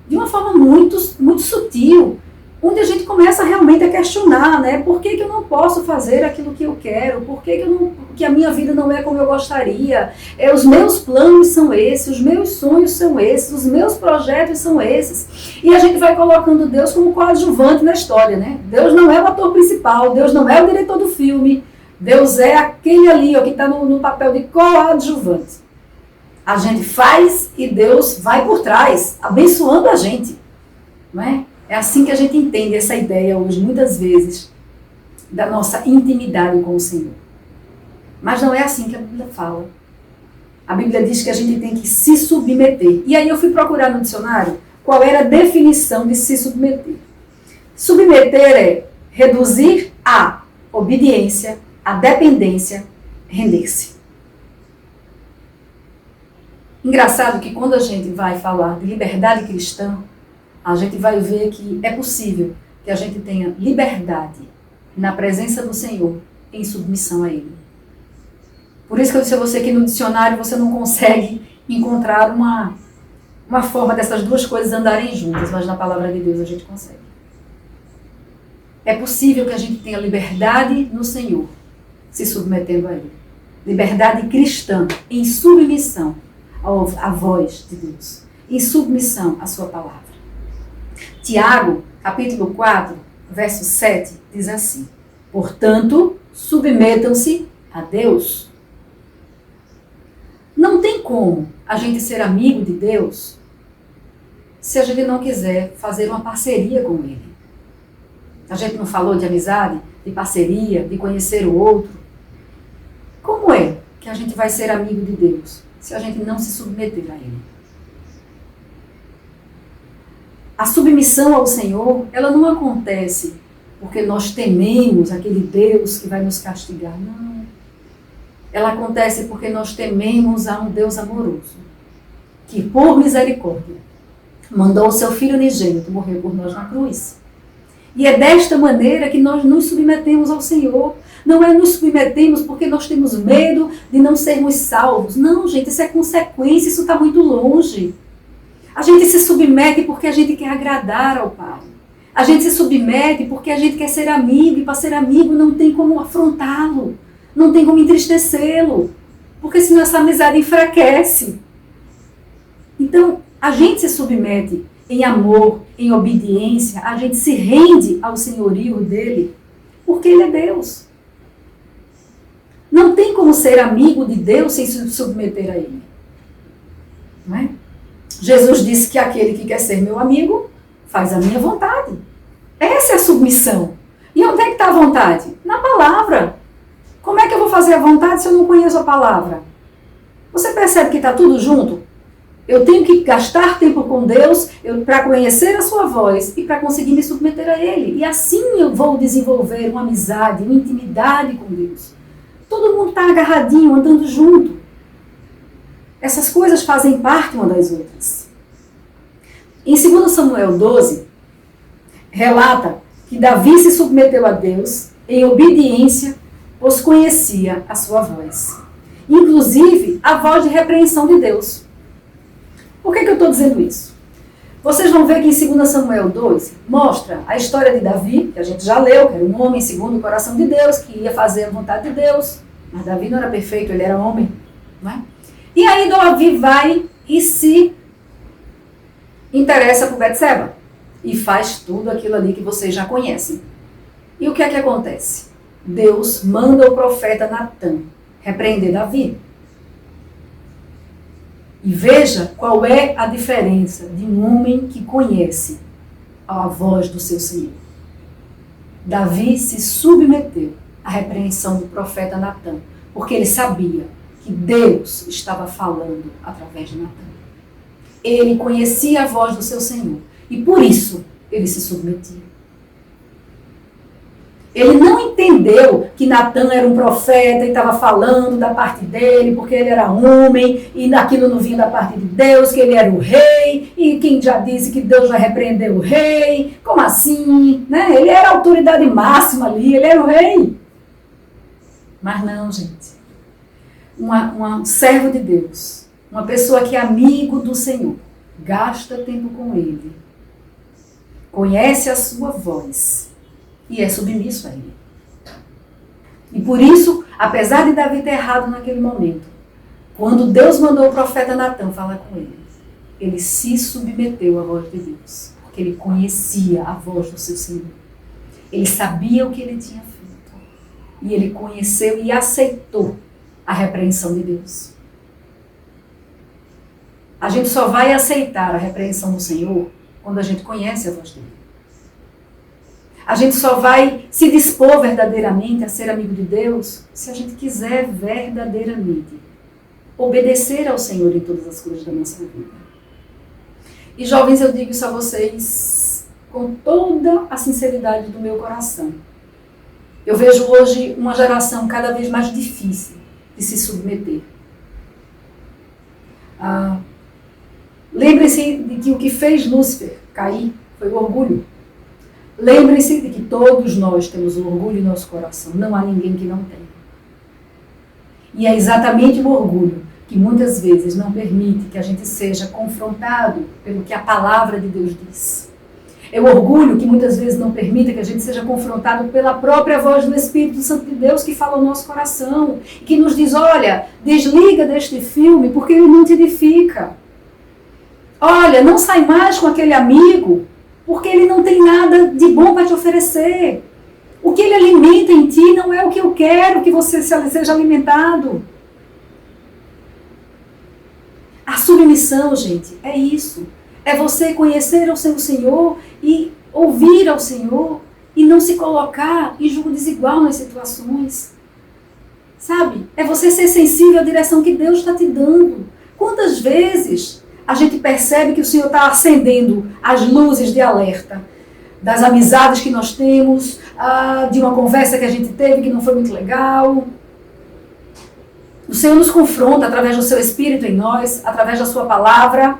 [SPEAKER 7] de uma forma muito, muito sutil, onde a gente começa realmente a questionar, né? Por que eu não posso fazer aquilo que eu quero? Por que a minha vida não é como eu gostaria? Os meus planos são esses, os meus sonhos são esses, os meus projetos são esses. E a gente vai colocando Deus como coadjuvante na história, né? Deus não é o ator principal, Deus não é o diretor do filme, Deus é aquele ali, que está no papel de coadjuvante. A gente faz e Deus vai por trás, abençoando a gente, não é? É assim que a gente entende essa ideia hoje, muitas vezes, da nossa intimidade com o Senhor. Mas não é assim que a Bíblia fala. A Bíblia diz que a gente tem que se submeter. E aí eu fui procurar no dicionário qual era a definição de se submeter. Submeter é reduzir a obediência, a dependência, render-se. Engraçado que quando a gente vai falar de liberdade cristã, a gente vai ver que é possível que a gente tenha liberdade na presença do Senhor em submissão a Ele. Por isso que eu disse a você que no dicionário você não consegue encontrar uma forma dessas duas coisas andarem juntas, mas na palavra de Deus a gente consegue. É possível que a gente tenha liberdade no Senhor, se submetendo a Ele. Liberdade cristã em submissão à voz de Deus, em submissão à sua palavra. Tiago, capítulo 4, verso 7, diz assim: portanto, submetam-se a Deus. Não tem como a gente ser amigo de Deus se a gente não quiser fazer uma parceria com Ele. A gente não falou de amizade, de parceria, de conhecer o outro. Como é que a gente vai ser amigo de Deus se a gente não se submeter a Ele? A submissão ao Senhor, ela não acontece porque nós tememos aquele Deus que vai nos castigar. Não. Ela acontece porque nós tememos a um Deus amoroso, que por misericórdia mandou o seu Filho unigênito morrer por nós na cruz. E é desta maneira que nós nos submetemos ao Senhor. Não é nos submetemos porque nós temos medo de não sermos salvos. Não, gente, isso é consequência, isso está muito longe. A gente se submete porque a gente quer agradar ao Pai. A gente se submete porque a gente quer ser amigo, e para ser amigo não tem como afrontá-lo, não tem como entristecê-lo, porque senão essa amizade enfraquece. Então, a gente se submete em amor, em obediência, a gente se rende ao senhorio dele, porque ele é Deus. Não tem como ser amigo de Deus sem se submeter a ele. Não é? Jesus disse que aquele que quer ser meu amigo faz a minha vontade. Essa é a submissão. E onde é que está a vontade? Na palavra. Como é que eu vou fazer a vontade se eu não conheço a palavra? Você percebe que está tudo junto? Eu tenho que gastar tempo com Deus para conhecer a sua voz e para conseguir me submeter a Ele. E assim eu vou desenvolver uma amizade, uma intimidade com Deus. Todo mundo está agarradinho, andando junto. Essas coisas fazem parte uma das outras. Em 2 Samuel 12, relata que Davi se submeteu a Deus em obediência, pois conhecia a sua voz. Inclusive, a voz de repreensão de Deus. Por que eu estou dizendo isso? Vocês vão ver que em 2 Samuel 12 mostra a história de Davi, que a gente já leu, que era um homem segundo o coração de Deus, que ia fazer a vontade de Deus. Mas Davi não era perfeito, ele era homem. Não é? E aí Davi vai e se interessa por Betseba. E faz tudo aquilo ali que vocês já conhecem. E o que é que acontece? Deus manda o profeta Natã repreender Davi. E veja qual é a diferença de um homem que conhece a voz do seu Senhor. Davi se submeteu à repreensão do profeta Natã, porque ele sabia que Deus estava falando através de Natã. Ele conhecia a voz do seu Senhor e por isso ele se submetia. Ele não entendeu que Natã era um profeta e estava falando da parte dele, porque ele era homem, e aquilo não vinha da parte de Deus, que ele era o rei, e quem já disse que Deus vai repreender o rei? Como assim? Né? Ele era a autoridade máxima ali, ele era o rei. Mas não, gente. Um servo de Deus, uma pessoa que é amigo do Senhor, gasta tempo com ele, conhece a sua voz, e é submisso a ele. E por isso, apesar de Davi ter errado naquele momento, quando Deus mandou o profeta Natã falar com ele, ele se submeteu à voz de Deus, porque ele conhecia a voz do seu Senhor. Ele sabia o que ele tinha feito. E ele conheceu e aceitou a repreensão de Deus. A gente só vai aceitar a repreensão do Senhor quando a gente conhece a voz dele. A gente só vai se dispor verdadeiramente a ser amigo de Deus se a gente quiser verdadeiramente obedecer ao Senhor em todas as coisas da nossa vida. E jovens, eu digo isso a vocês com toda a sinceridade do meu coração. Eu vejo hoje uma geração cada vez mais difícil de se submeter. Lembre-se de que o que fez Lúcifer cair foi o orgulho. Lembre-se de que todos nós temos o orgulho em nosso coração. Não há ninguém que não tenha. E é exatamente o orgulho que muitas vezes não permite que a gente seja confrontado pelo que a palavra de Deus diz. É o orgulho que muitas vezes não permite que a gente seja confrontado pela própria voz do Espírito Santo de Deus que fala ao nosso coração. Que nos diz, olha, desliga deste filme porque ele não te edifica. Olha, não sai mais com aquele amigo porque ele não tem nada de bom para te oferecer. O que ele alimenta em ti não é o que eu quero que você seja alimentado. A submissão, gente, é isso. É você conhecer o seu Senhor e ouvir ao Senhor e não se colocar em julgo desigual nas situações. Sabe? É você ser sensível à direção que Deus está te dando. Quantas vezes a gente percebe que o Senhor está acendendo as luzes de alerta das amizades que nós temos, de uma conversa que a gente teve que não foi muito legal. O Senhor nos confronta através do seu Espírito em nós, através da sua palavra,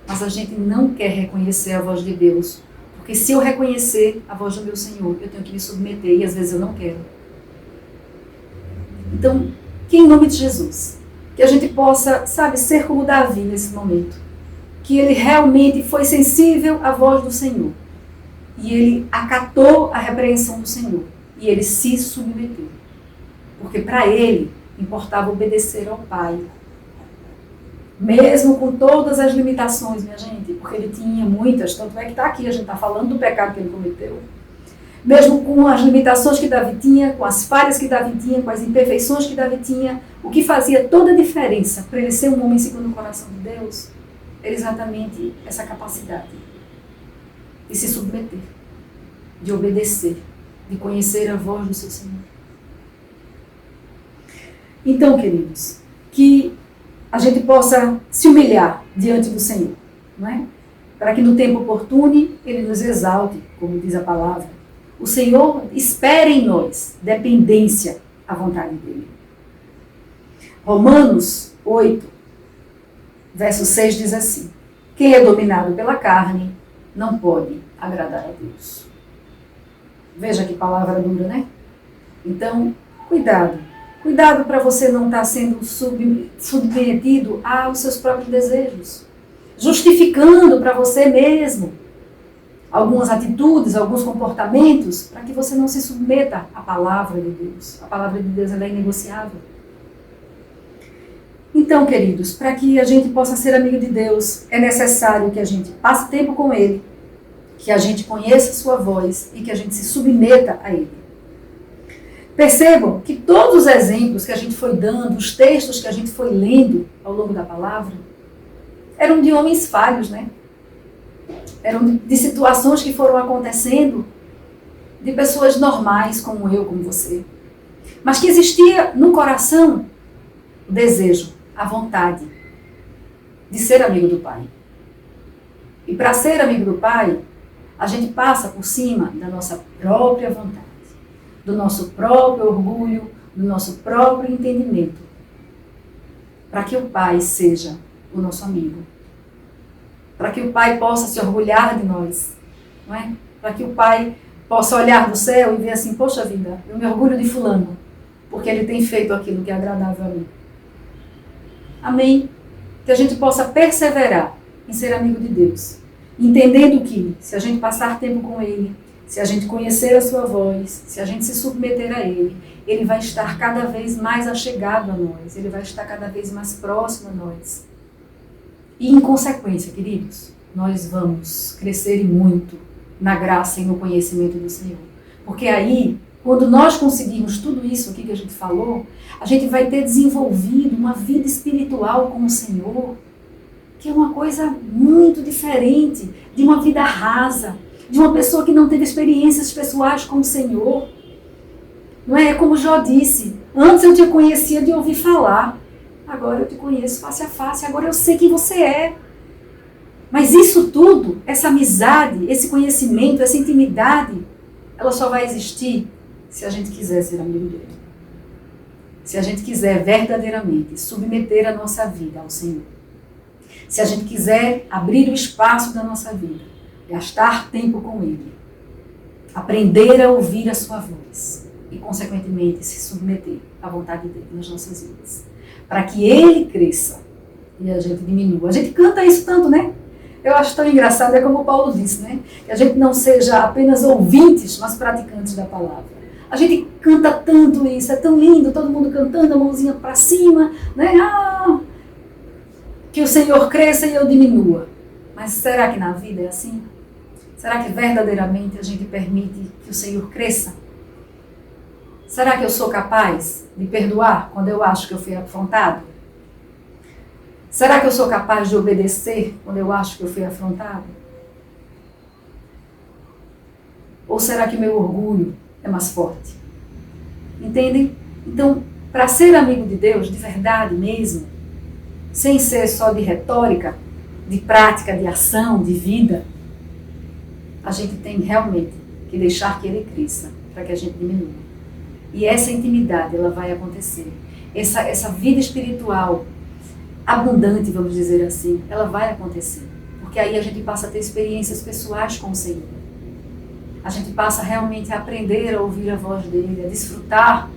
[SPEAKER 7] mas a gente não quer reconhecer a voz de Deus. Porque se eu reconhecer a voz do meu Senhor, eu tenho que me submeter e às vezes eu não quero. Então, que em nome de Jesus, que a gente possa, ser como Davi nesse momento. Que ele realmente foi sensível à voz do Senhor. E ele acatou a repreensão do Senhor. E ele se submeteu. Porque para ele importava obedecer ao Pai. Mesmo com todas as limitações, minha gente, porque ele tinha muitas, tanto é que está aqui, a gente está falando do pecado que ele cometeu. Mesmo com as limitações que Davi tinha, com as falhas que Davi tinha, com as imperfeições que Davi tinha, o que fazia toda a diferença para ele ser um homem segundo o coração de Deus, era exatamente essa capacidade de se submeter, de obedecer, de conhecer a voz do seu Senhor. Então, queridos, que a gente possa se humilhar diante do Senhor, não é? Para que no tempo oportuno Ele nos exalte, como diz a palavra. O Senhor espera em nós dependência à vontade dEle. Romanos 8, verso 6 diz assim: quem é dominado pela carne não pode agradar a Deus. Veja que palavra dura, né? Então, cuidado. Cuidado para você não estar sendo submetido aos seus próprios desejos. Justificando para você mesmo algumas atitudes, alguns comportamentos, para que você não se submeta à palavra de Deus. A palavra de Deus ela é inegociável. Então, queridos, para que a gente possa ser amigo de Deus, é necessário que a gente passe tempo com Ele, que a gente conheça a sua voz e que a gente se submeta a Ele. Percebam que todos os exemplos que a gente foi dando, os textos que a gente foi lendo ao longo da palavra, eram de homens falhos, né? Eram de situações que foram acontecendo, de pessoas normais como eu, como você. Mas que existia no coração o desejo, a vontade de ser amigo do Pai. E para ser amigo do Pai, a gente passa por cima da nossa própria vontade, do nosso próprio orgulho, do nosso próprio entendimento, para que o Pai seja o nosso amigo, para que o Pai possa se orgulhar de nós, não é? Para que o Pai possa olhar do céu e ver assim: poxa vida, eu me orgulho de fulano, porque ele tem feito aquilo que é agradável a mim. Amém? Que a gente possa perseverar em ser amigo de Deus, entendendo que se a gente passar tempo com Ele, se a gente conhecer a sua voz, se a gente se submeter a Ele, Ele vai estar cada vez mais achegado a nós, Ele vai estar cada vez mais próximo a nós. E em consequência, queridos, nós vamos crescer muito na graça e no conhecimento do Senhor. Porque aí, quando nós conseguirmos tudo isso aqui que a gente falou, a gente vai ter desenvolvido uma vida espiritual com o Senhor, que é uma coisa muito diferente de uma vida rasa, de uma pessoa que não teve experiências pessoais com o Senhor. Não é como Jó disse: antes eu te conhecia de ouvir falar, agora eu te conheço face a face, agora eu sei quem você é. Mas isso tudo, essa amizade, esse conhecimento, essa intimidade, ela só vai existir se a gente quiser ser amigo dele. Se a gente quiser verdadeiramente submeter a nossa vida ao Senhor. Se a gente quiser abrir o espaço da nossa vida, gastar tempo com Ele, aprender a ouvir a sua voz e, consequentemente, se submeter à vontade dele nas nossas vidas. Para que Ele cresça e a gente diminua. A gente canta isso tanto, né? Eu acho tão engraçado, é como o Paulo disse, né? Que a gente não seja apenas ouvintes, mas praticantes da palavra. A gente canta tanto isso, é tão lindo, todo mundo cantando, a mãozinha para cima, né? Que o Senhor cresça e eu diminua. Mas será que na vida é assim? Será que verdadeiramente a gente permite que o Senhor cresça? Será que eu sou capaz de perdoar quando eu acho que eu fui afrontado? Será que eu sou capaz de obedecer quando eu acho que eu fui afrontado? Ou será que meu orgulho é mais forte? Entendem? Então, para ser amigo de Deus, de verdade mesmo, sem ser só de retórica, de prática, de ação, de vida, a gente tem realmente que deixar que ele cresça, para que a gente diminua. E essa intimidade, ela vai acontecer. Essa vida espiritual abundante, vamos dizer assim, ela vai acontecer. Porque aí a gente passa a ter experiências pessoais com o Senhor. A gente passa realmente a aprender a ouvir a voz dele, a desfrutar,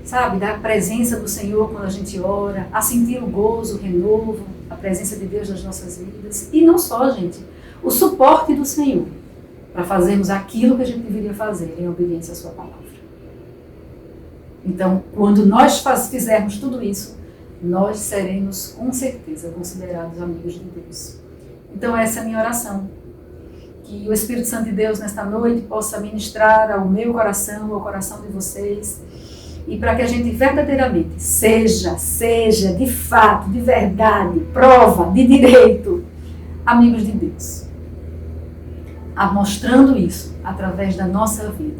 [SPEAKER 7] sabe, da presença do Senhor quando a gente ora, a sentir o gozo, o renovo, a presença de Deus nas nossas vidas. E não só, gente, o suporte do Senhor para fazermos aquilo que a gente deveria fazer em obediência à sua palavra. Então, quando nós fizermos tudo isso, nós seremos com certeza considerados amigos de Deus. Então essa é a minha oração. Que o Espírito Santo de Deus nesta noite possa ministrar ao meu coração, ao coração de vocês, e para que a gente verdadeiramente seja de fato, de verdade, prova, de direito, amigos de Deus. Mostrando isso através da nossa vida,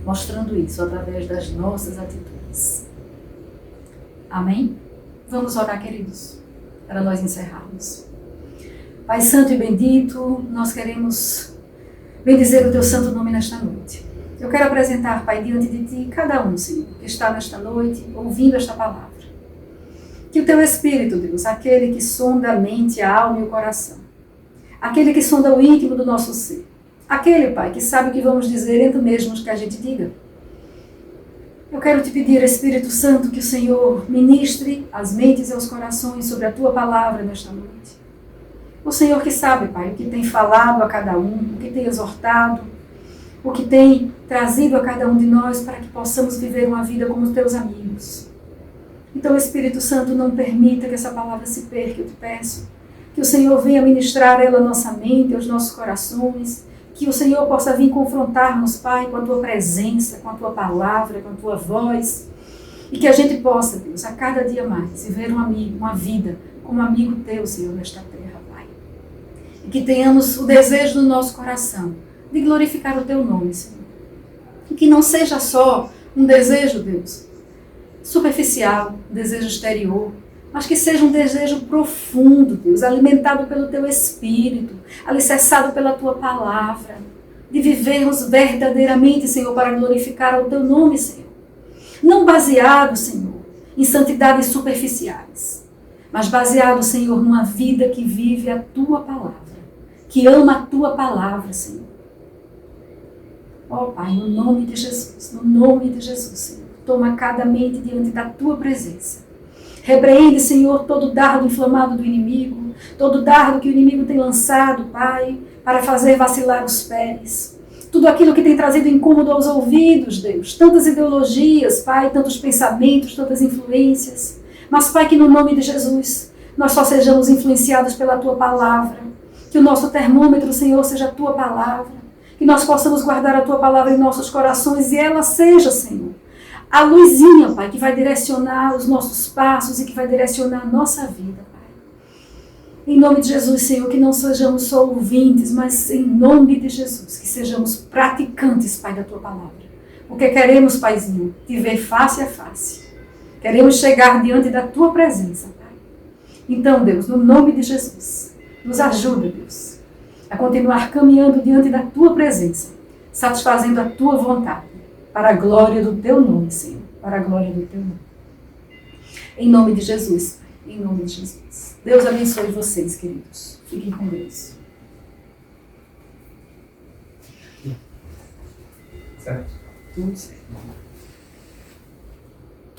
[SPEAKER 7] mostrando isso através das nossas atitudes. Amém? Vamos orar, queridos, para nós encerrarmos. Pai Santo e bendito, nós queremos bendizer o Teu santo nome nesta noite. Eu quero apresentar, Pai, diante de Ti, cada um, Senhor, que está nesta noite ouvindo esta palavra. Que o Teu Espírito, Deus, aquele que sonda a mente, a alma e o coração, aquele que sonda o íntimo do nosso ser, aquele, Pai, que sabe o que vamos dizer antes mesmo que a gente diga. Eu quero Te pedir, Espírito Santo, que o Senhor ministre as mentes e os corações sobre a Tua palavra nesta noite. O Senhor que sabe, Pai, o que tem falado a cada um, o que tem exortado, o que tem trazido a cada um de nós para que possamos viver uma vida como os Teus amigos. Então, Espírito Santo, não permita que essa palavra se perca, eu te peço. Que o Senhor venha ministrar ela à nossa mente, aos nossos corações. Que o Senhor possa vir confrontar-nos, Pai, com a Tua presença, com a Tua palavra, com a Tua voz. E que a gente possa, Deus, a cada dia mais, viver um amigo, uma vida como amigo Teu, Senhor, nesta terra, Pai. E que tenhamos o desejo no nosso coração de glorificar o Teu nome, Senhor. E que não seja só um desejo, Deus, superficial, um desejo exterior, mas que seja um desejo profundo, Deus, alimentado pelo Teu Espírito, alicerçado pela Tua palavra, de vivermos verdadeiramente, Senhor, para glorificar o Teu nome, Senhor. Não baseado, Senhor, em santidades superficiais, mas baseado, Senhor, numa vida que vive a Tua palavra, que ama a Tua palavra, Senhor. Ó Pai, no nome de Jesus, Senhor, toma cada mente diante da Tua presença. Repreende, Senhor, todo dardo inflamado do inimigo, todo dardo que o inimigo tem lançado, Pai, para fazer vacilar os pés. Tudo aquilo que tem trazido incômodo aos ouvidos, Deus. Tantas ideologias, Pai, tantos pensamentos, tantas influências. Mas, Pai, que no nome de Jesus, nós só sejamos influenciados pela Tua palavra. Que o nosso termômetro, Senhor, seja a Tua palavra. Que nós possamos guardar a Tua palavra em nossos corações e ela seja, Senhor, a luzinha, Pai, que vai direcionar os nossos passos e que vai direcionar a nossa vida, Pai. Em nome de Jesus, Senhor, que não sejamos só ouvintes, mas em nome de Jesus, que sejamos praticantes, Pai, da Tua palavra. Porque queremos, Paizinho, te ver face a face. Queremos chegar diante da Tua presença, Pai. Então, Deus, no nome de Jesus, nos ajuda, Deus, a continuar caminhando diante da Tua presença, satisfazendo a Tua vontade. Para a glória do Teu nome, Senhor. Para a glória do Teu nome. Em nome de Jesus. Em nome de Jesus. Deus abençoe vocês, queridos. Fiquem com Deus.
[SPEAKER 2] Certo? Tudo certo.